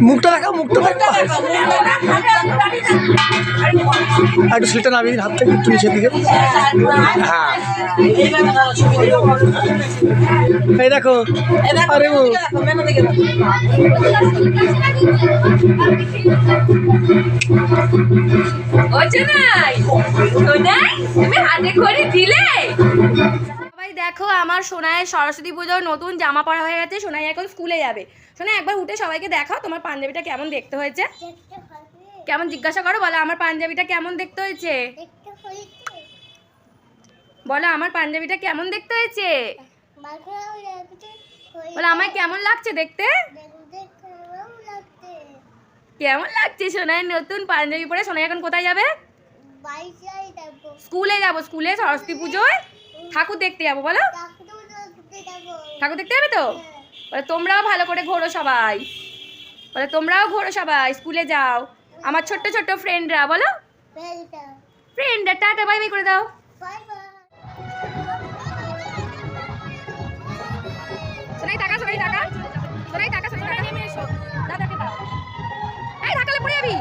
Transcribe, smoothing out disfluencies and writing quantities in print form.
মুখটা দেখা, মুখটা দেখা, একটু স্লিটটা নামিয়ে দিন হাত থেকে একটু নিচের দিকে। হ্যাঁ এই দেখো, আরে ও তুমি হাতে করে দিলে। সবাই দেখো আমার সোনায় সরস্বতী পুজোর নতুন জামা পরা হয়ে গেছে। সোনাই এখন স্কুলে যাবে। সোনাই একবার উঠে সবাইকে দেখাও তোমার পাঞ্জাবিটা কেমন দেখতে হয়েছে। কেমন জিজ্ঞাসা করো, বলো আমার পাঞ্জাবিটা কেমন দেখতে হয়েছে। বলো আমার পাঞ্জাবিটা কেমন দেখতে হয়েছে। বলো আমায় কেমন লাগছে দেখতে। কেমন লাগছে সোনাই নতুন পাঞ্জাবি পরে। সোনাই এখন কোথায় যাবে। স্কুলে যাবো। স্কুলে সরস্বতী পুজোয় ঠাকুর দেখতে যাবো। বলো ঠাকুর দেখতে যাবে তো। বলে তোমরাও ভালো করে ঘোরো সবাই। বলে তোমরাও ঘোরো সবাই, স্কুলে যাও। আমার ছোট্ট ছোট্ট ফ্রেন্ডরা, বলো ফ্রেন্ডরা টাটা বাই বাই করে দাও। সোনাই টাকা, সোনাই টাকা, সোনাই টাকা, সোনাই নেমে এসো। দাদাকে দাও। এই ঢাকালে পড়ে যাবি।